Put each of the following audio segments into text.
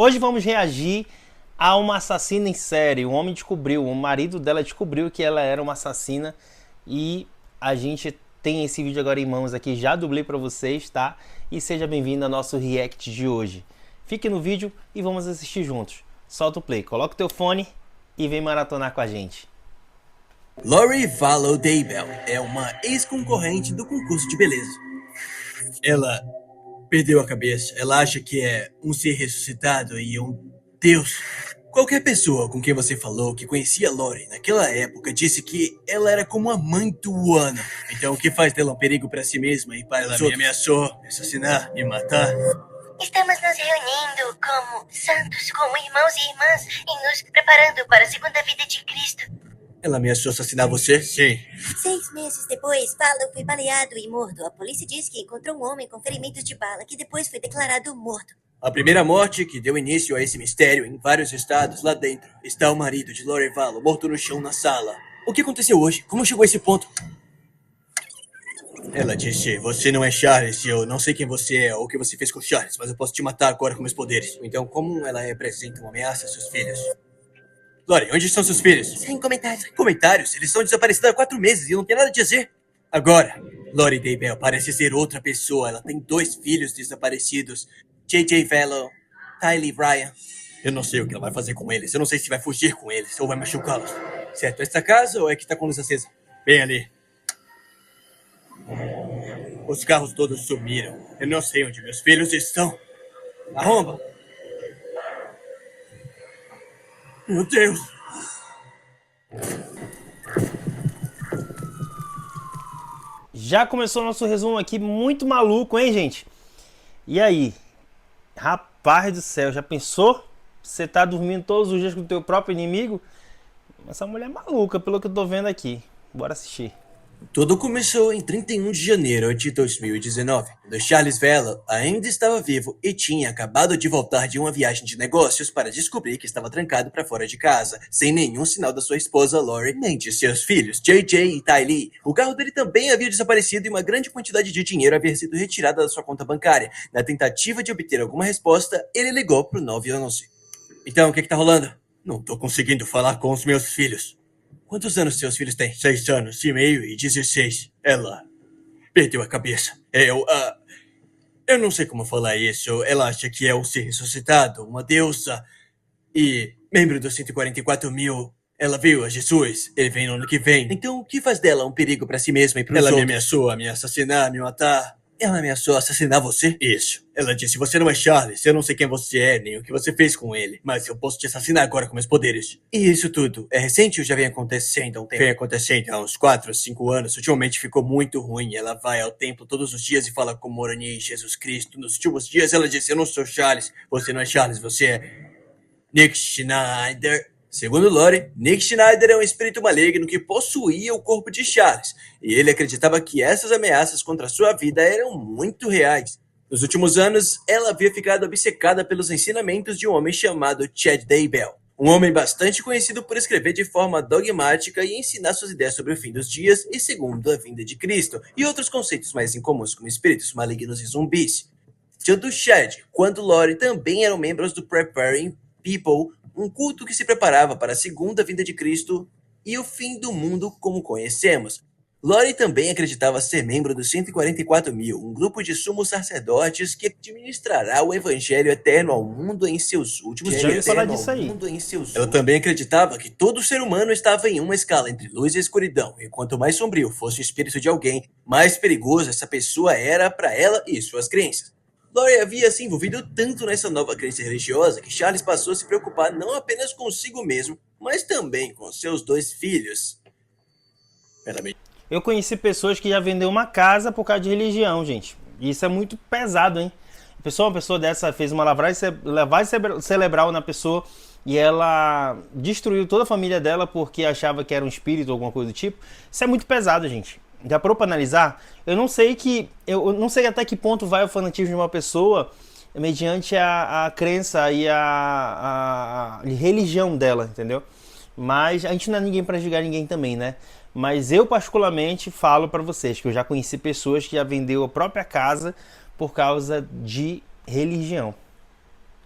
Hoje vamos reagir a uma assassina em série. O homem descobriu, o marido dela descobriu que ela era uma assassina e a gente tem esse vídeo agora em mãos aqui, já dublei para vocês, tá? E seja bem-vindo ao nosso react de hoje. Fique no vídeo e vamos assistir juntos. Solta o play, coloca o teu fone e vem maratonar com a gente. Lori Vallow Daybell é uma ex-concorrente do concurso de beleza. Ela perdeu a cabeça. Ela acha que é um ser ressuscitado e um deus. Qualquer pessoa com quem você falou que conhecia Lori naquela época disse que ela era como a mãe do ano. Então o que faz dela um perigo para si mesma e para ela me ameaçou, me assassinar, me matar? Estamos nos reunindo como santos, como irmãos e irmãs e nos preparando para a segunda vida de Cristo. Ela ameaçou assassinar você? Sim. 6 meses depois, Vallow foi baleado e morto. A polícia diz que encontrou um homem com ferimentos de bala que depois foi declarado morto. A primeira morte que deu início a esse mistério em vários estados lá dentro está o marido de Lori Vallow morto no chão na sala. O que aconteceu hoje? Como chegou a esse ponto? Ela disse, você não é Charles, eu não sei quem você é ou o que você fez com Charles, mas eu posso te matar agora com meus poderes. Então, como ela representa uma ameaça a seus filhos? Lori, onde estão seus filhos? Sem comentários. Sem comentários? Eles estão desaparecidos há 4 meses e não tem nada a dizer. Agora, Lori Daybell parece ser outra pessoa. Ela tem 2 filhos desaparecidos. J.J. Vallow, Tylee Ryan. Eu não sei o que ela vai fazer com eles. Eu não sei se vai fugir com eles ou vai machucá-los. Certo, esta casa ou é que tá com luz acesa? Bem ali. Os carros todos sumiram. Eu não sei onde meus filhos estão. Arromba! Meu Deus! Já começou o nosso resumo aqui, muito maluco, hein, gente? E aí? Rapaz do céu, já pensou? Você tá dormindo todos os dias com o teu próprio inimigo? Essa mulher é maluca, pelo que eu tô vendo aqui. Bora assistir. Tudo começou em 31 de janeiro de 2019, quando Charles Vallow ainda estava vivo e tinha acabado de voltar de uma viagem de negócios para descobrir que estava trancado para fora de casa, sem nenhum sinal da sua esposa Lori, nem de seus filhos, JJ e Tylee. O carro dele também havia desaparecido e uma grande quantidade de dinheiro havia sido retirada da sua conta bancária. Na tentativa de obter alguma resposta, ele ligou pro 911. Então, o que tá rolando? Não tô conseguindo falar com os meus filhos. Quantos anos seus filhos têm? 6 anos e meio e 16. Ela perdeu a cabeça. Eu não sei como falar isso. Ela acha que é um ser ressuscitado, uma deusa. E membro dos 144 mil. Ela veio a Jesus. Ele vem no ano que vem. Então o que faz dela um perigo pra si mesma e pros outros? Ela me ameaçou a me assassinar, me matar. Ela ameaçou assassinar você? Isso. Ela disse, você não é Charles, eu não sei quem você é, nem o que você fez com ele, mas eu posso te assassinar agora com meus poderes. E isso tudo é recente ou já vem acontecendo há um tempo? Vem acontecendo há uns 4 ou 5 anos, ultimamente ficou muito ruim. Ela vai ao templo todos os dias e fala com Moroni e Jesus Cristo. Nos últimos dias ela disse, eu não sou Charles, você não é Charles, você é Nick Schneider. Segundo Lori, Nick Schneider é um espírito maligno que possuía o corpo de Charles, e ele acreditava que essas ameaças contra sua vida eram muito reais. Nos últimos anos, ela havia ficado obcecada pelos ensinamentos de um homem chamado Chad Daybell, um homem bastante conhecido por escrever de forma dogmática e ensinar suas ideias sobre o fim dos dias e segundo a vinda de Cristo, e outros conceitos mais incomuns como espíritos malignos e zumbis. Tanto Chad quanto Lori também eram membros do Preparing People, um culto que se preparava para a segunda vinda de Cristo e o fim do mundo como conhecemos. Lori também acreditava ser membro dos 144 mil, um grupo de sumos sacerdotes que administrará o evangelho eterno ao mundo em seus últimos Já ouvi dias. falar disso aí. Ela também acreditava que todo ser humano estava em uma escala entre luz e escuridão, e quanto mais sombrio fosse o espírito de alguém, mais perigoso essa pessoa era para ela e suas crenças. Lori havia se envolvido tanto nessa nova crença religiosa que Charles passou a se preocupar não apenas consigo mesmo, mas também com seus 2 filhos. Eu conheci pessoas que já vendeu uma casa por causa de religião, gente. E isso é muito pesado, hein? Uma pessoa dessa fez uma lavagem cerebral na pessoa e ela destruiu toda a família dela porque achava que era um espírito ou alguma coisa do tipo. Isso é muito pesado, gente. Já parou para analisar? Eu não sei até que ponto vai o fanatismo de uma pessoa mediante a crença e a religião dela, entendeu? Mas a gente não é ninguém para julgar ninguém também, né? Mas eu particularmente falo para vocês que eu já conheci pessoas que já vendeu a própria casa por causa de religião.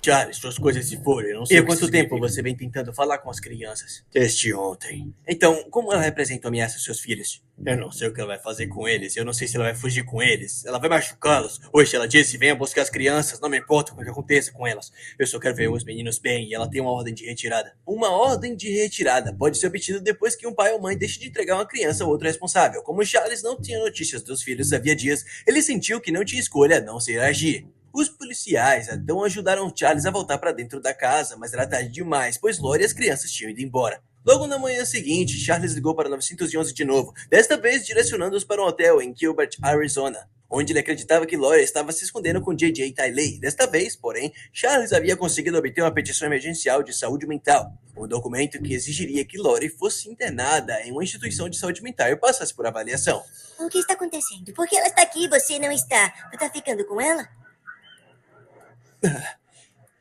Charles, suas coisas se foram, eu não sei. E há quanto tempo você vem tentando falar com as crianças? Desde ontem. Então, como ela representa ameaça aos seus filhos? Eu não sei o que ela vai fazer com eles, eu não sei se ela vai fugir com eles, ela vai machucá-los. Hoje ela disse, venha buscar as crianças, não me importa o que aconteça com elas. Eu só quero ver os meninos bem e ela tem uma ordem de retirada. Uma ordem de retirada pode ser obtida depois que um pai ou mãe deixe de entregar uma criança a outro responsável. Como Charles não tinha notícias dos filhos havia dias, ele sentiu que não tinha escolha a não ser agir. Os policiais então ajudaram Charles a voltar para dentro da casa, mas era tarde demais, pois Lori e as crianças tinham ido embora. Logo na manhã seguinte, Charles ligou para 911 de novo, desta vez direcionando-os para um hotel em Gilbert, Arizona, onde ele acreditava que Lori estava se escondendo com J.J. Tiley. Desta vez, porém, Charles havia conseguido obter uma petição emergencial de saúde mental, um documento que exigiria que Lori fosse internada em uma instituição de saúde mental e passasse por avaliação. O que está acontecendo? Por que ela está aqui e você não está? Você está ficando com ela?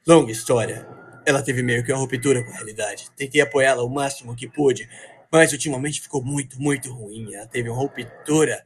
Longa história. Ela teve meio que uma ruptura com a realidade. Tentei apoiá-la o máximo que pude, mas ultimamente ficou muito, muito ruim. Ela teve uma ruptura.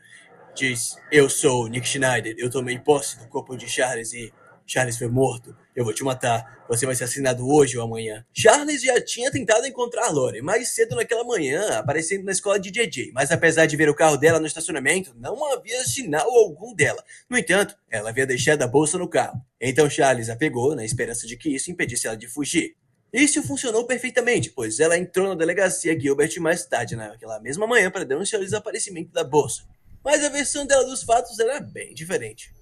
Diz, eu sou Nick Schneider, eu tomei posse do corpo de Charles e Charles foi morto. Eu vou te matar. Você vai ser assassinado hoje ou amanhã. Charles já tinha tentado encontrar Lori mais cedo naquela manhã, aparecendo na escola de JJ. Mas apesar de ver o carro dela no estacionamento, não havia sinal algum dela. No entanto, ela havia deixado a bolsa no carro. Então Charles a pegou, na esperança de que isso impedisse ela de fugir. Isso funcionou perfeitamente, pois ela entrou na delegacia Gilbert mais tarde naquela mesma manhã para denunciar o desaparecimento da bolsa. Mas a versão dela dos fatos era bem diferente.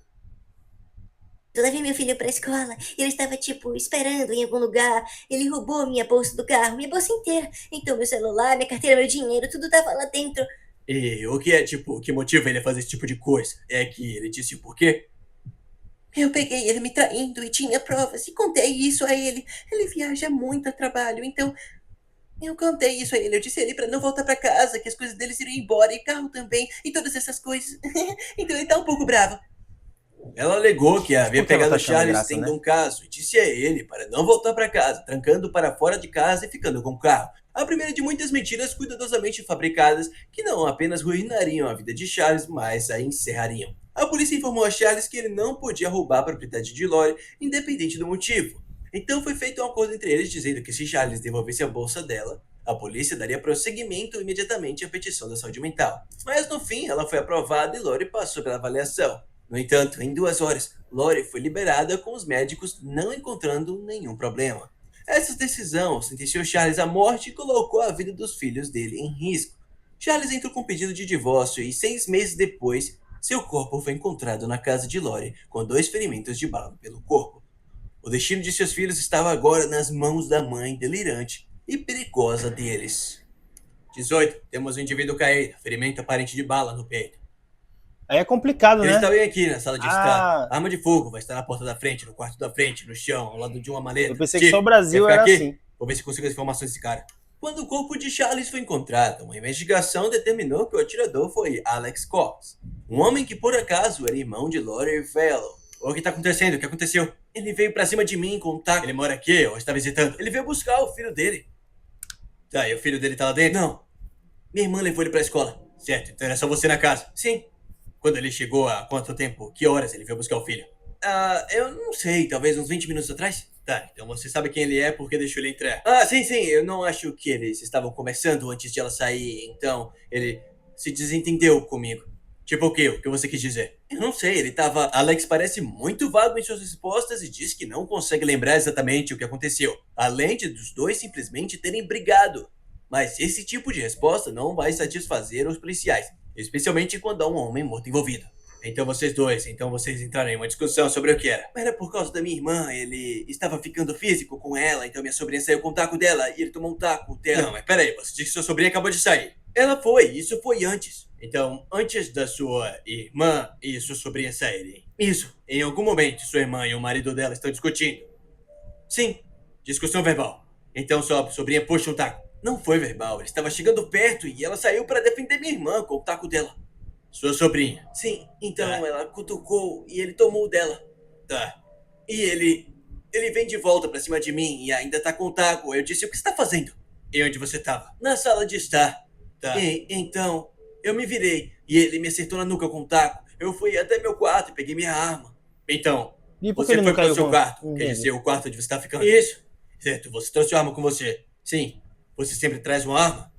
Eu levei meu filho pra escola e ele estava, esperando em algum lugar. Ele roubou minha bolsa do carro, minha bolsa inteira. Então meu celular, minha carteira, meu dinheiro, tudo tava lá dentro. E o que é, o que motiva ele a fazer esse tipo de coisa? É que ele disse o porquê? Eu peguei ele me traindo e tinha provas e contei isso a ele. Ele viaja muito a trabalho, então eu contei isso a ele. Eu disse a ele pra não voltar pra casa, que as coisas deles iriam embora, e carro também, e todas essas coisas. Então ele tá um pouco bravo. Ela alegou que havia Por que ela pegado tá achando Charles graça, tendo né? um caso e disse a ele para não voltar para casa, trancando para fora de casa e ficando com o carro. A primeira de muitas mentiras cuidadosamente fabricadas que não apenas ruinariam a vida de Charles, mas a encerrariam. A polícia informou a Charles que ele não podia roubar a propriedade de Lori, independente do motivo. Então foi feito um acordo entre eles dizendo que se Charles devolvesse a bolsa dela, a polícia daria prosseguimento imediatamente à petição da saúde mental. Mas no fim, ela foi aprovada e Lori passou pela avaliação. No entanto, em 2 horas, Lori foi liberada com os médicos não encontrando nenhum problema. Essa decisão sentenciou Charles à morte e colocou a vida dos filhos dele em risco. Charles entrou com pedido de divórcio e 6 meses depois, seu corpo foi encontrado na casa de Lori com 2 ferimentos de bala pelo corpo. O destino de seus filhos estava agora nas mãos da mãe delirante e perigosa deles. 18. Temos um indivíduo caído, ferimento aparente de bala no peito. Aí é complicado, Ele né? está bem aqui na sala de estar. Ah, Arma de fogo vai estar na porta da frente, no quarto da frente, no chão, ao lado de uma maleta. eu pensei que só o Brasil era assim. Vou ver se consigo as informações desse cara. Quando o corpo de Charles foi encontrado, uma investigação determinou que o atirador foi Alex Cox, um homem que por acaso era irmão de Lori Vallow. O que está acontecendo? O que aconteceu? Ele veio pra cima de mim com um taco. Ele mora aqui ou está visitando? Ele veio buscar o filho dele. Tá, e o filho dele tá lá dentro? Não. Minha irmã levou ele pra escola. Certo, então era só você na casa? Sim. Quando ele chegou, há quanto tempo? Que horas ele veio buscar o filho? Eu não sei, talvez uns 20 minutos atrás? Tá, então você sabe quem ele é porque deixou ele entrar. Sim, eu não acho que eles estavam conversando antes de ela sair, então ele se desentendeu comigo. Tipo o quê? O que você quis dizer? Eu não sei, ele tava... Alex parece muito vago em suas respostas e diz que não consegue lembrar exatamente o que aconteceu. Além de dos dois simplesmente terem brigado. Mas esse tipo de resposta não vai satisfazer os policiais, especialmente quando há um homem morto envolvido. Então vocês entraram em uma discussão sobre o que era. Era por causa da minha irmã, ele estava ficando físico com ela, então minha sobrinha saiu com o taco dela e ele tomou um taco dela. Não, mas peraí, você disse que sua sobrinha acabou de sair. Ela foi, isso foi antes. Então, antes da sua irmã e sua sobrinha saírem. Isso, em algum momento sua irmã e o marido dela estão discutindo. Sim, discussão verbal. Então sua sobrinha puxa um taco. Não foi verbal, ele estava chegando perto e ela saiu para defender minha irmã com o taco dela. Sua sobrinha? Sim, então ela cutucou e ele tomou o dela. Tá. E ele vem de volta pra cima de mim e ainda tá com o taco. Eu disse, o que você tá fazendo? E onde você tava? Na sala de estar. Tá. E então, eu me virei e ele me acertou na nuca com o taco. Eu fui até meu quarto e peguei minha arma. Então, E por que Você ele foi não para caiu o seu com... quarto, quer dizer, o quarto onde você está ficando. Isso. Certo, você trouxe uma arma com você. Sim. Você sempre traz uma arma?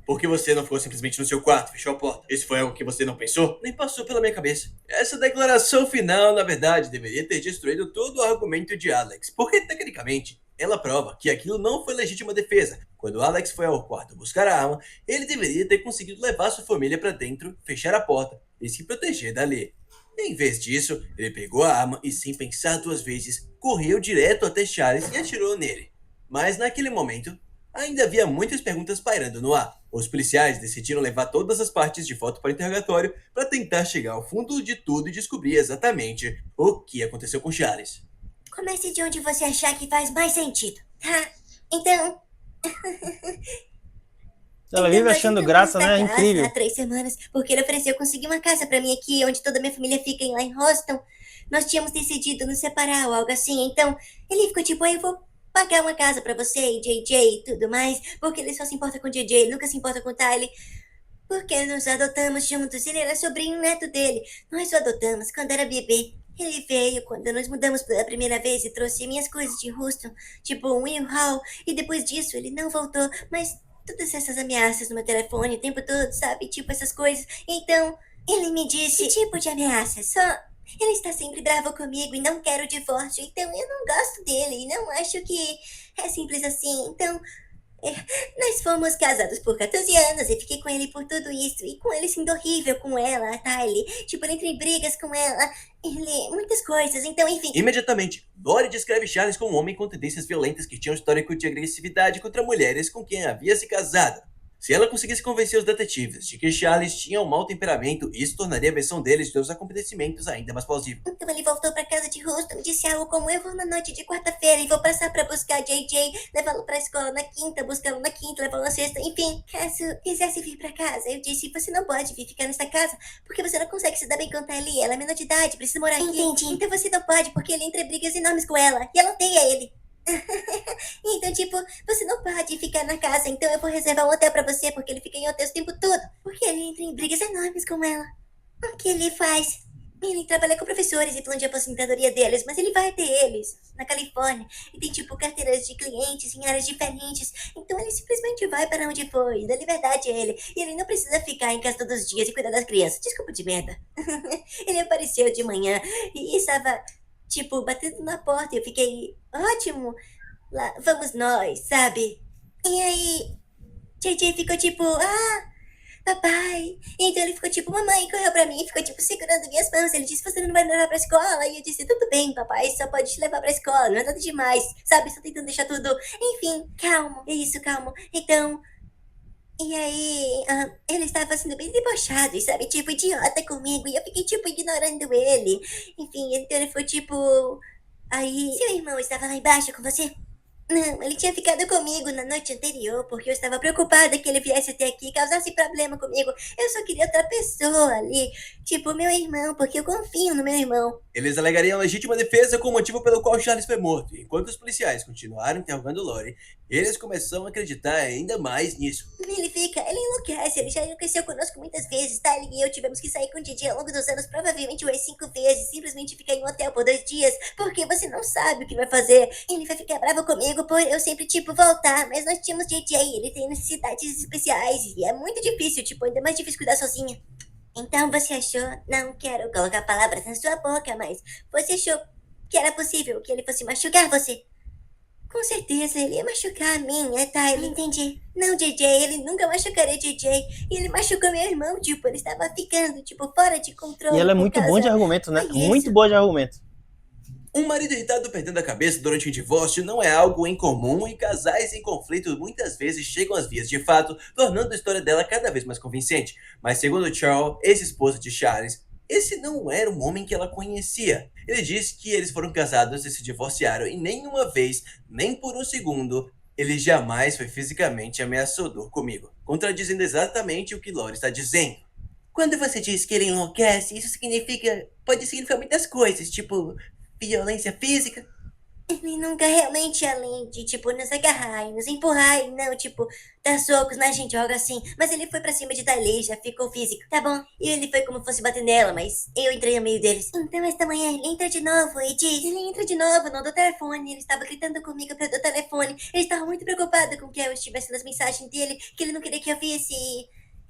Por que você não ficou simplesmente no seu quarto, fechou a porta? Isso foi algo que você não pensou? Nem passou pela minha cabeça. Essa declaração final, na verdade, deveria ter destruído todo o argumento de Alex, porque, tecnicamente, ela prova que aquilo não foi legítima defesa. Quando Alex foi ao quarto buscar a arma, ele deveria ter conseguido levar sua família para dentro, fechar a porta e se proteger dali. Em vez disso, ele pegou a arma e, sem pensar duas vezes, correu direto até Charles e atirou nele. Mas, naquele momento, ainda havia muitas perguntas pairando no ar. Os policiais decidiram levar todas as partes de foto para o interrogatório para tentar chegar ao fundo de tudo e descobrir exatamente o que aconteceu com Charles. Comece de onde você achar que faz mais sentido, tá? Então, Ela vive nós achando entramos graça, nesta né? É casa incrível. há 3 semanas, porque ele ofereceu conseguir uma casa pra mim aqui, onde toda a minha família fica lá em Houston. Nós tínhamos decidido nos separar ou algo assim, então ele ficou tipo, eu vou pagar uma casa pra você e JJ e tudo mais, porque ele só se importa com JJ, ele nunca se importa com Tyler. Porque nos adotamos juntos, ele era sobrinho neto dele. Nós o adotamos quando era bebê. Ele veio quando nós mudamos pela primeira vez e trouxe minhas coisas de Houston, tipo um U-Haul, e depois disso ele não voltou, mas todas essas ameaças no meu telefone o tempo todo, sabe? Tipo essas coisas. Então, ele me disse... Que tipo de ameaças? Só... Ele está sempre bravo comigo e não quer o divórcio, então eu não gosto dele e não acho que é simples assim. Então, nós fomos casados por 14 anos e fiquei com ele por tudo isso. E com ele sendo horrível com ela, a Tylee. Tipo, ele entra em brigas com ela. Ele... muitas coisas, então enfim... Imediatamente, Lori descreve Charles como um homem com tendências violentas que tinha um histórico de agressividade contra mulheres com quem havia se casado. Se ela conseguisse convencer os detetives de que Charles tinha um mau temperamento, isso tornaria a versão deles dos acontecimentos ainda mais plausível. Então ele voltou pra casa de Houston e disse algo como: eu vou na noite de quarta-feira e vou passar pra buscar JJ, levá-lo pra escola na quinta, buscá-lo na quinta, levá-lo na sexta, enfim. Caso quisesse vir pra casa, eu disse: você não pode vir ficar nessa casa porque você não consegue se dar bem com Tylee, ela é menor de idade, precisa morar aqui. Entendi. Então você não pode porque ele entra em brigas enormes com ela e ela odeia ele. Então, tipo, você não pode ficar na casa, então eu vou reservar um hotel pra você, porque ele fica em hotel o tempo todo. Porque ele entra em brigas enormes com ela. O que ele faz? Ele trabalha com professores e plano de aposentadoria deles, mas ele vai até eles, na Califórnia, e tem, tipo, carteiras de clientes em áreas diferentes. Então ele simplesmente vai para onde foi, dá liberdade a ele. E ele não precisa ficar em casa todos os dias e cuidar das crianças. Desculpa de merda. Ele apareceu de manhã e estava... tipo, batendo na porta, e eu fiquei, ótimo, lá vamos nós, sabe? E aí, JJ ficou tipo, papai. E então ele ficou tipo, mamãe, correu pra mim, ficou tipo, segurando minhas mãos. Ele disse, você não vai me levar pra escola? E eu disse, tudo bem, papai, só pode te levar pra escola, não é nada demais, sabe? Só tentando deixar tudo, enfim, calmo, é isso, calmo. Então... E aí, ele estava sendo bem debochado, e sabe, tipo, idiota comigo, e eu fiquei, tipo, ignorando ele. Enfim, então ele foi, tipo... Aí, seu irmão estava lá embaixo com você? Não, ele tinha ficado comigo na noite anterior, porque eu estava preocupada que ele viesse até aqui e causasse problema comigo. Eu só queria outra pessoa ali, tipo, meu irmão, porque eu confio no meu irmão. Eles alegariam legítima defesa como motivo pelo qual Charles foi morto. Enquanto os policiais continuaram interrogando Lori, eles começaram a acreditar ainda mais nisso. Ele enlouquece, ele já enlouqueceu conosco muitas vezes, tá? Ele e eu tivemos que sair com o Didi ao longo dos anos, provavelmente umas 5 vezes, simplesmente ficar em um hotel por 2 dias, porque você não sabe o que vai fazer. Ele vai ficar bravo comigo por eu sempre, tipo, voltar, mas nós tínhamos JJ, ele tem necessidades especiais, e é muito difícil, tipo, ainda mais difícil cuidar sozinha. Então você achou, não quero colocar palavras na sua boca, mas você achou que era possível que ele fosse machucar você? Com certeza, ele ia machucar a mim, Tyler. Entendi. Não, JJ, ele nunca machucaria JJ. E ele machucou meu irmão, tipo, ele estava ficando, tipo, fora de controle. E ela é muito bom de argumento, né? Muito boa de argumento. Um marido irritado perdendo a cabeça durante um divórcio não é algo incomum e casais em conflito muitas vezes chegam às vias de fato, tornando a história dela cada vez mais convincente. Mas segundo Charles, ex-esposa de Charles, esse não era um homem que ela conhecia. Ele disse que eles foram casados e se divorciaram e nenhuma vez, nem por um segundo, ele jamais foi fisicamente ameaçador comigo, contradizendo exatamente o que Lori está dizendo. Quando você diz que ele enlouquece, isso pode significar muitas coisas, tipo violência física. Ele nunca realmente, além de, tipo, nos agarrar e nos empurrar e não, tipo, dar socos na gente ou algo assim. Mas ele foi pra cima de Thailê, já ficou físico, tá bom? E ele foi como fosse bater nela, mas eu entrei no meio deles. Então esta manhã ele entra de novo e diz... Ele entra de novo, não do telefone. Ele estava gritando comigo pelo telefone. Ele estava muito preocupado com que eu estivesse nas mensagens dele, que ele não queria que eu visse.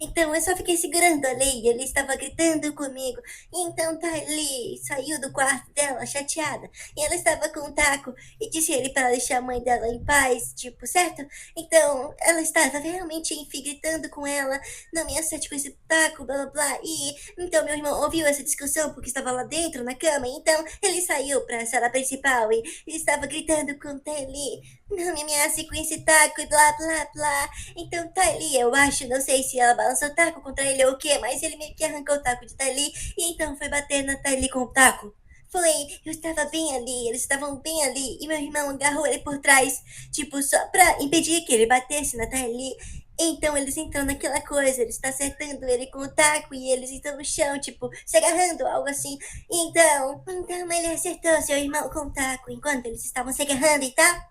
Então eu só fiquei segurando a lei, ele estava gritando comigo. Então Thailê saiu do quarto dela, chateada. E ela estava com um taco e disse a ele para deixar a mãe dela em paz, tipo, certo? Então ela estava realmente, enfim, gritando com ela, não me acerte com esse taco, blá blá blá. E então meu irmão ouviu essa discussão porque estava lá dentro na cama. Então ele saiu para a sala principal e estava gritando com Thailê, não me ameace com esse taco e blá blá blá. Então Thailê, eu acho, não sei se ela balançou o taco contra ele ou o quê, mas ele meio que arrancou o taco de Thailê e então foi bater na Thailê com o taco. Foi, eu estava bem ali, eles estavam bem ali, e meu irmão agarrou ele por trás, tipo, só pra impedir que ele batesse na Thailê. Então eles entram naquela coisa, ele está acertando ele com o taco e eles estão no chão, tipo, se agarrando, algo assim. Então ele acertou seu irmão com o taco enquanto eles estavam se agarrando e tal.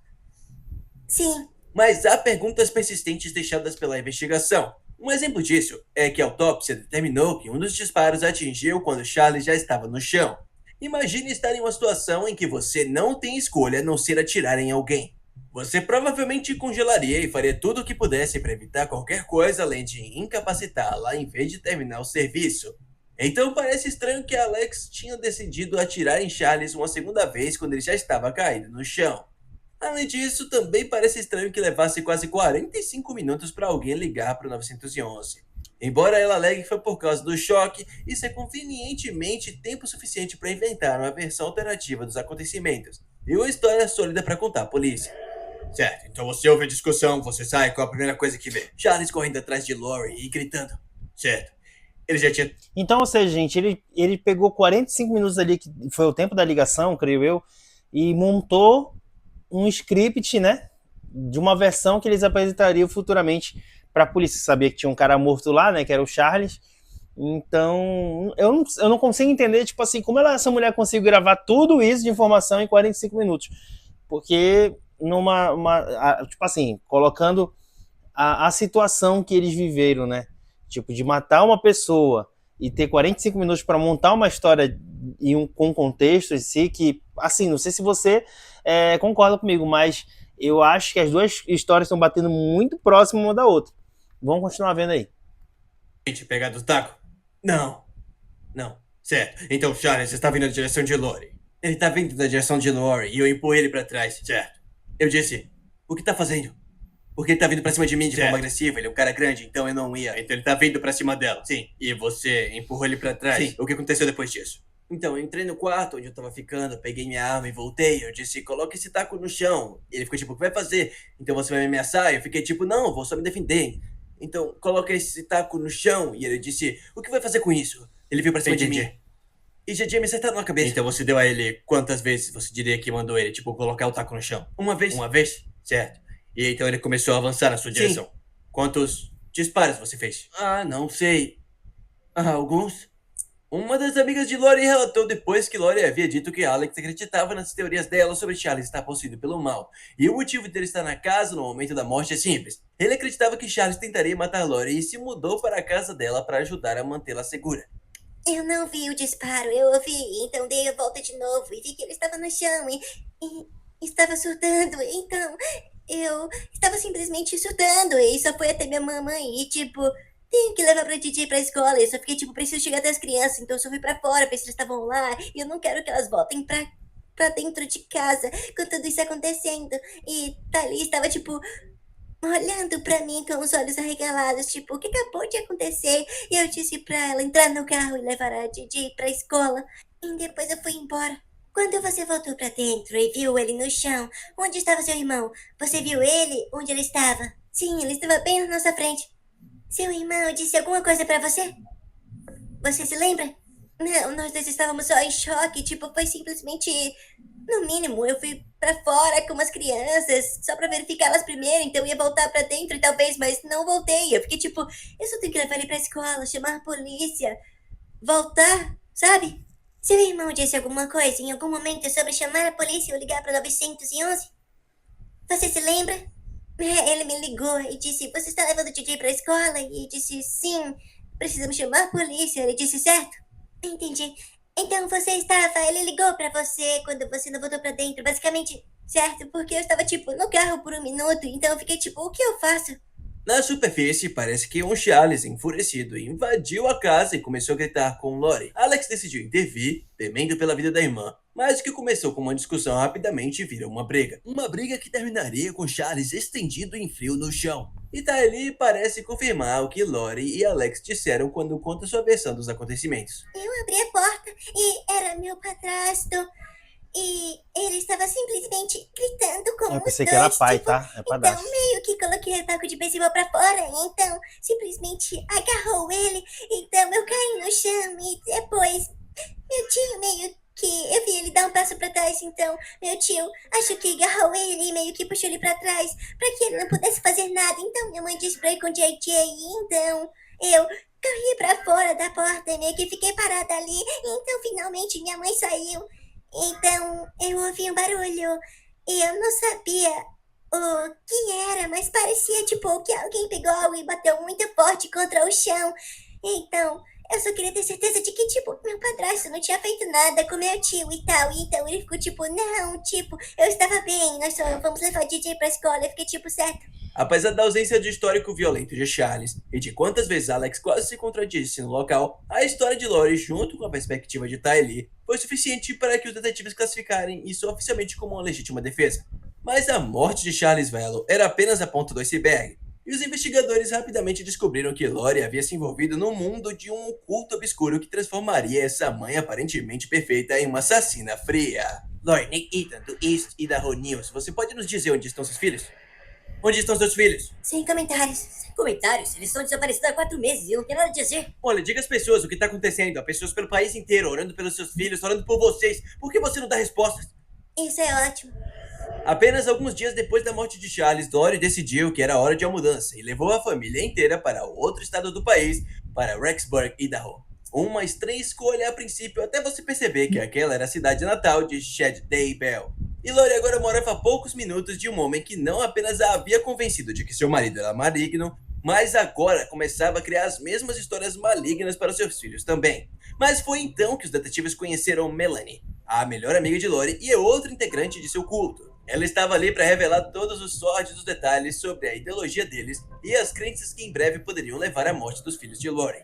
Sim. Mas há perguntas persistentes deixadas pela investigação. Um exemplo disso é que a autópsia determinou que um dos disparos atingiu quando Charles já estava no chão. Imagine estar em uma situação em que você não tem escolha a não ser atirar em alguém. Você provavelmente congelaria e faria tudo o que pudesse para evitar qualquer coisa além de incapacitá-la em vez de terminar o serviço. Então parece estranho que Alex tinha decidido atirar em Charles uma segunda vez quando ele já estava caído no chão. Além disso, também parece estranho que levasse quase 45 minutos para alguém ligar para o 911. Embora ela alegue que foi por causa do choque, isso é convenientemente tempo suficiente para inventar uma versão alternativa dos acontecimentos e uma história sólida para contar à polícia. Certo, então você ouve a discussão, você sai, qual a primeira coisa que vê? Charles correndo atrás de Lori e gritando. Certo. Ele já tinha... Então, ou seja, gente, ele pegou 45 minutos ali, que foi o tempo da ligação, creio eu, e montou um script, né, de uma versão que eles apresentariam futuramente para a polícia. Sabia que tinha um cara morto lá, né, que era o Charles. Então, eu não consigo entender, tipo assim, como essa mulher conseguiu gravar tudo isso de informação em 45 minutos. Porque tipo assim, colocando a situação que eles viveram, né, tipo, de matar uma pessoa e ter 45 minutos para montar uma história com contexto em si, que, assim, não sei se você concorda comigo, mas eu acho que as duas histórias estão batendo muito próximo uma da outra. Vamos continuar vendo aí. Pegar do taco? Não. Não. Certo. Então Charles está vindo na direção de Lori. Ele está vindo na direção de Lori e eu empurrei ele para trás. Certo. Eu disse, o que tá fazendo? Porque ele tá vindo pra cima de mim de forma agressiva, ele é um cara grande, então eu não ia. Então ele tá vindo pra cima dela. Sim. E você empurrou ele pra trás. Sim. O que aconteceu depois disso? Então, eu entrei no quarto onde eu tava ficando, peguei minha arma e voltei. Eu disse, coloca esse taco no chão. E ele ficou tipo, o que vai fazer? Então você vai me ameaçar? Eu fiquei tipo, não, vou só me defender. Então, coloca esse taco no chão. E ele disse, o que vai fazer com isso? Ele veio pra cima de mim. E já tinha me acertado na cabeça. Então você deu a ele quantas vezes você diria que mandou ele, tipo, colocar o taco no chão? Uma vez. Uma vez? Certo. E então ele começou a avançar na sua direção. Sim. Quantos disparos você fez? Ah, não sei. Alguns. Uma das amigas de Lori relatou depois que Lori havia dito que Alex acreditava nas teorias dela sobre Charles estar possuído pelo mal. E o motivo dele estar na casa no momento da morte é simples. Ele acreditava que Charles tentaria matar Lori e se mudou para a casa dela para ajudar a mantê-la segura. Eu não vi o disparo, eu ouvi, então dei a volta de novo e vi que ele estava no chão e estava surtando. Então eu estava simplesmente surtando e só foi até minha mamãe e tipo, tenho que levar pra DJ pra escola. Eu só fiquei tipo, preciso chegar até as crianças, então eu só fui pra fora pra ver se eles estavam lá e eu não quero que elas voltem pra dentro de casa com tudo isso acontecendo. E Thalia estava tipo olhando pra mim com os olhos arregalados, tipo, o que acabou de acontecer? E eu disse pra ela entrar no carro e levar a DJ pra escola. E depois eu fui embora. Quando você voltou pra dentro e viu ele no chão, onde estava seu irmão? Você viu ele onde ele estava? Sim, ele estava bem na nossa frente. Seu irmão disse alguma coisa pra você? Você se lembra? Não, nós dois estávamos só em choque, tipo, foi simplesmente... No mínimo, eu fui pra fora com umas crianças, só pra verificá-las primeiro, então eu ia voltar pra dentro e talvez, mas não voltei. Eu fiquei tipo, eu só tenho que levar ele pra escola, chamar a polícia, voltar, sabe? Seu irmão disse alguma coisa em algum momento sobre chamar a polícia ou ligar para 911? Você se lembra? Ele me ligou e disse, você está levando o DJ pra escola? E disse, sim, precisamos chamar a polícia. Ele disse, certo? Entendi. Então você estava, ele ligou pra você quando você não voltou pra dentro, basicamente, certo? Porque eu estava, tipo, no carro por um minuto, então eu fiquei tipo, o que eu faço? Na superfície, parece que um Charles, enfurecido, invadiu a casa e começou a gritar com Lori. Alex decidiu intervir, temendo pela vida da irmã, mas o que começou com uma discussão rapidamente virou uma briga. Uma briga que terminaria com Charles estendido em frio no chão. E Tylee parece confirmar o que Lori e Alex disseram quando conta sua versão dos acontecimentos. Eu abri a porta e era meu padrasto. E ele estava simplesmente gritando com Eu os pensei dois, que era pai, tipo, tá? É então padrasto. meio que coloquei o taco de beisebol pra fora, então simplesmente agarrou ele, então eu caí no chão e depois meu tio meio que, eu vi ele dar um passo pra trás, então meu tio acho que agarrou ele e meio que puxou ele pra trás, pra que ele não pudesse fazer nada, então minha mãe disse pra ir com o JJ, então eu corri pra fora da porta e meio que fiquei parada ali, então finalmente minha mãe saiu. Então, eu ouvi um barulho e eu não sabia o que era, mas parecia tipo que alguém pegou algo e bateu muito forte contra o chão. Então, eu só queria ter certeza de que, tipo, meu padrasto não tinha feito nada com meu tio e tal. E então ele ficou tipo, não, tipo, eu estava bem, nós só vamos levar o DJ pra escola. Eu fiquei tipo, certo. Apesar da ausência de histórico violento de Charles e de quantas vezes Alex quase se contradisse no local, a história de Lori, junto com a perspectiva de Tylee, foi suficiente para que os detetives classificarem isso oficialmente como uma legítima defesa. Mas a morte de Charles Vello era apenas a ponta do iceberg, e os investigadores rapidamente descobriram que Lori havia se envolvido no mundo de um culto obscuro que transformaria essa mãe aparentemente perfeita em uma assassina fria. Lori, Nick Ethan, do East Idaho News, você pode nos dizer onde estão seus filhos? Onde estão seus filhos? Sem comentários. Sem comentários, eles estão desaparecidos há 4 meses e eu não tenho nada a dizer. Olha, diga às pessoas o que está acontecendo. Há pessoas pelo país inteiro orando pelos seus filhos, orando por vocês. Por que você não dá respostas? Isso é ótimo. Apenas alguns dias depois da morte de Charles, Lori decidiu que era hora de uma mudança e levou a família inteira para outro estado do país, para Rexburg, Idaho. Uma estranha escolha a princípio, até você perceber que aquela era a cidade natal de Chad Day Bell. E Lori agora morava a poucos minutos de um homem que não apenas a havia convencido de que seu marido era maligno, mas agora começava a criar as mesmas histórias malignas para seus filhos também. Mas foi então que os detetives conheceram Melanie, a melhor amiga de Lori e outra integrante de seu culto. Ela estava ali para revelar todos os sórdidos detalhes sobre a ideologia deles e as crenças que em breve poderiam levar à morte dos filhos de Lori.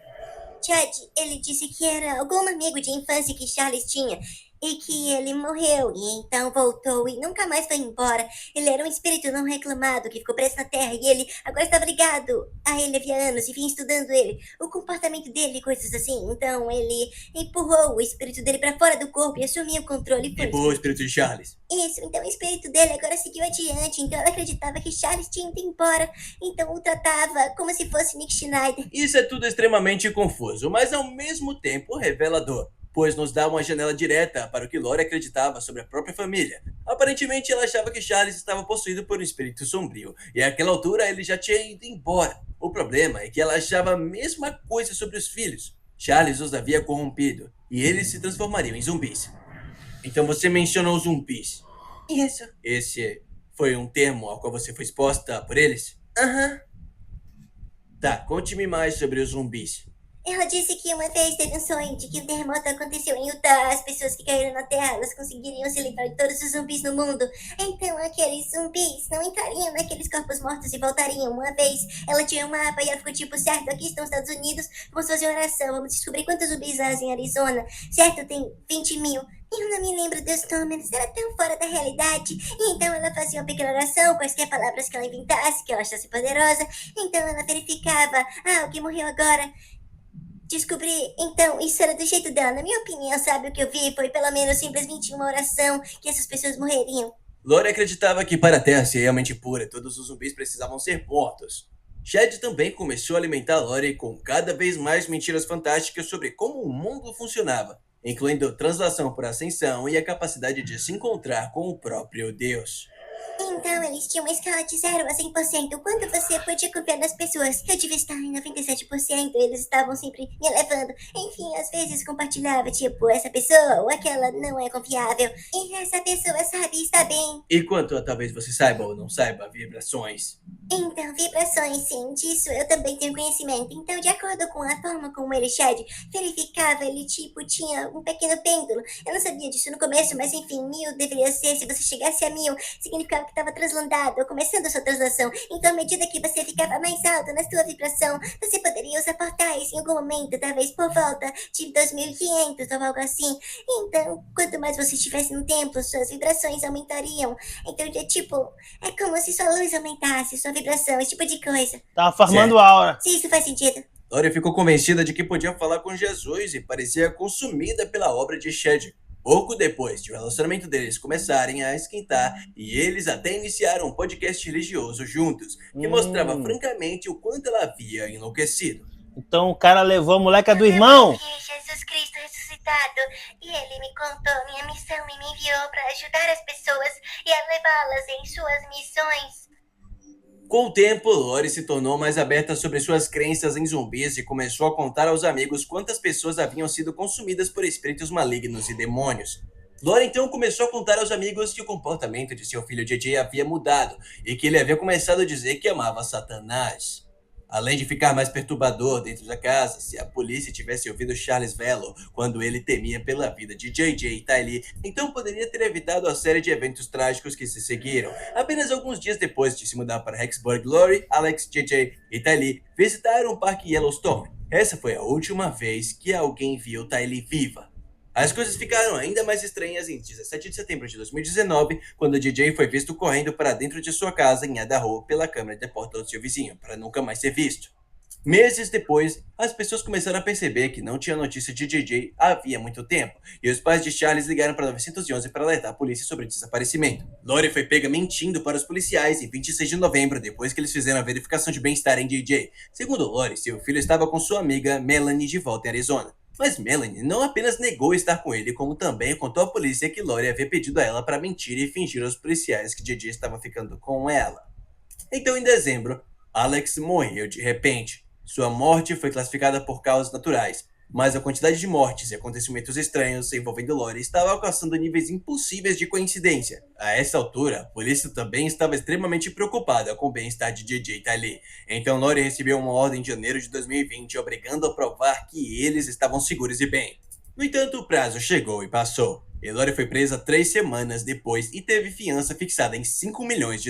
Chad, ele disse que era algum amigo de infância que Charles tinha e que ele morreu e então voltou e nunca mais foi embora. Ele era um espírito não reclamado que ficou preso na terra e ele agora estava ligado a ele havia anos e vinha estudando ele, o comportamento dele e coisas assim. Então ele empurrou o espírito dele para fora do corpo e assumiu o controle. Empurrou o espírito de Charles. Isso, então o espírito dele agora seguiu adiante, então ela acreditava que Charles tinha ido embora, então o tratava como se fosse Nick Schneider. Isso é tudo extremamente confuso, mas ao mesmo tempo revelador, pois nos dá uma janela direta para o que Lori acreditava sobre a própria família. Aparentemente ela achava que Charles estava possuído por um espírito sombrio, e àquela altura ele já tinha ido embora. O problema é que ela achava a mesma coisa sobre os filhos. Charles os havia corrompido, e eles se transformariam em zumbis. Então você mencionou zumbis. Isso. Esse foi um termo ao qual você foi exposta por eles? Aham. Tá, conte-me mais sobre os zumbis. Ela disse que uma vez teve um sonho de que um terremoto aconteceu em Utah. As pessoas que caíram na Terra, elas conseguiriam se livrar de todos os zumbis no mundo. Então aqueles zumbis não entrariam naqueles corpos mortos e voltariam. Uma vez ela tinha um mapa e ela ficou tipo, certo, aqui estão os Estados Unidos, vamos fazer uma oração, vamos descobrir quantos zumbis há em Arizona. Certo, tem 20 mil. Eu não me lembro dos números, era tão fora da realidade. Então ela fazia uma pequena oração, quaisquer palavras que ela inventasse, que ela achasse poderosa. Então ela verificava, alguém morreu agora. Descobri, então, isso era do jeito dela. Na minha opinião, sabe, o que eu vi foi pelo menos simplesmente uma oração que essas pessoas morreriam. Lori acreditava que para a Terra ser realmente pura, todos os zumbis precisavam ser mortos. Chad também começou a alimentar Lori com cada vez mais mentiras fantásticas sobre como o mundo funcionava, incluindo translação por ascensão e a capacidade de se encontrar com o próprio Deus. Então, eles tinham uma escala de 0 a 100%. Quanto você podia confiar nas pessoas? Eu devia estar em 97%. Eles estavam sempre me elevando. Enfim, às vezes compartilhava, tipo, essa pessoa ou aquela não é confiável. E essa pessoa sabe estar bem. E quanto a talvez você saiba ou não saiba vibrações? Então, vibrações, sim, disso eu também tenho conhecimento. Então, de acordo com a forma como ele, Chad, verificava, ele, tipo, tinha um pequeno pêndulo. Eu não sabia disso no começo, mas enfim, 1000 deveria ser, se você chegasse a 1000, significava que estava translandado, ou começando a sua translação. Então, à medida que você ficava mais alto na sua vibração, você poderia usar portais em algum momento, talvez por volta de 2500 ou algo assim. Então, quanto mais você estivesse no templo, suas vibrações aumentariam. Então, é como se sua luz aumentasse, sua vibração, esse tipo de coisa. Tava farmando Certo. aura. Se isso faz sentido. Lori ficou convencida de que podia falar com Jesus e parecia consumida pela obra de Chad. Pouco depois de o relacionamento deles começarem a esquentar, e eles até iniciaram um podcast religioso juntos, que mostrava francamente o quanto ela havia enlouquecido. Então o cara levou a moleca do irmão. Jesus Cristo ressuscitado, e ele me contou minha missão e me enviou para ajudar as pessoas e a levá-las em suas missões. Com o tempo, Lori se tornou mais aberta sobre suas crenças em zumbis e começou a contar aos amigos quantas pessoas haviam sido consumidas por espíritos malignos e demônios. Lori então começou a contar aos amigos que o comportamento de seu filho JJ havia mudado e que ele havia começado a dizer que amava Satanás. Além de ficar mais perturbador dentro da casa, se a polícia tivesse ouvido Charles Velo quando ele temia pela vida de JJ e Tylee, então poderia ter evitado a série de eventos trágicos que se seguiram. Apenas alguns dias depois de se mudar para Rexburg, Lori, Alex, JJ e Tylee visitaram o Parque Yellowstone. Essa foi a última vez que alguém viu Tylee viva. As coisas ficaram ainda mais estranhas em 17 de setembro de 2019, quando o DJ foi visto correndo para dentro de sua casa em Idaho pela câmera de porta do seu vizinho, para nunca mais ser visto. Meses depois, as pessoas começaram a perceber que não tinha notícia de JJ havia muito tempo, e os pais de Charles ligaram para 911 para alertar a polícia sobre o desaparecimento. Lori foi pega mentindo para os policiais em 26 de novembro, depois que eles fizeram a verificação de bem-estar em JJ. Segundo Lori, seu filho estava com sua amiga Melanie de volta em Arizona. Mas Melanie não apenas negou estar com ele, como também contou à polícia que Lori havia pedido a ela para mentir e fingir aos policiais que JJ estava ficando com ela. Então, em dezembro, Alex morreu de repente. Sua morte foi classificada por causas naturais, mas a quantidade de mortes e acontecimentos estranhos envolvendo Lori estava alcançando níveis impossíveis de coincidência. A essa altura, a polícia também estava extremamente preocupada com o bem-estar de JJ e Tylee. Então Lori recebeu uma ordem em janeiro de 2020, obrigando a provar que eles estavam seguros e bem. No entanto, o prazo chegou e passou. E Lori foi presa 3 semanas depois e teve fiança fixada em $5 milhões.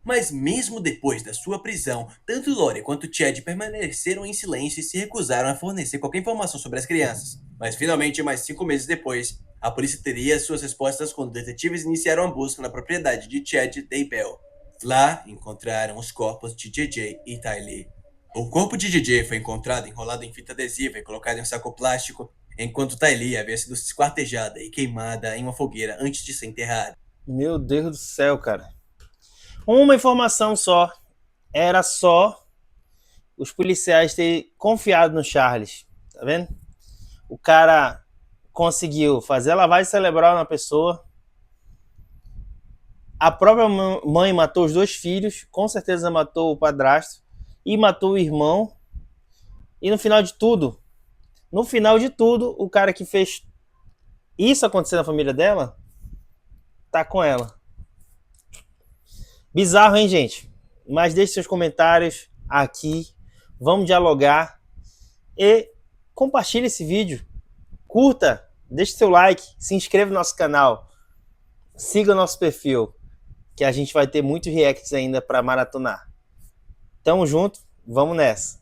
Mas mesmo depois da sua prisão, tanto Lori quanto Chad permaneceram em silêncio e se recusaram a fornecer qualquer informação sobre as crianças. Mas finalmente, mais 5 meses depois, a polícia teria suas respostas quando detetives iniciaram a busca na propriedade de Chad Daybell. Lá, encontraram os corpos de JJ e Tylee. O corpo de JJ foi encontrado enrolado em fita adesiva e colocado em um saco plástico, enquanto Tylee havia sido esquartejada e queimada em uma fogueira antes de ser enterrada. Meu Deus do céu, cara. Uma informação só. Era só os policiais terem confiado no Charles. Tá vendo? O cara conseguiu fazer lavagem cerebral na pessoa. A própria mãe matou os 2 filhos. Com certeza matou o padrasto. E matou o irmão. E no final de tudo, o cara que fez isso acontecer na família dela, tá com ela. Bizarro, hein, gente? Mas deixe seus comentários aqui. Vamos dialogar. E compartilhe esse vídeo. Curta, deixe seu like, se inscreva no nosso canal. Siga o nosso perfil, que a gente vai ter muitos reacts ainda para maratonar. Tamo junto, vamos nessa.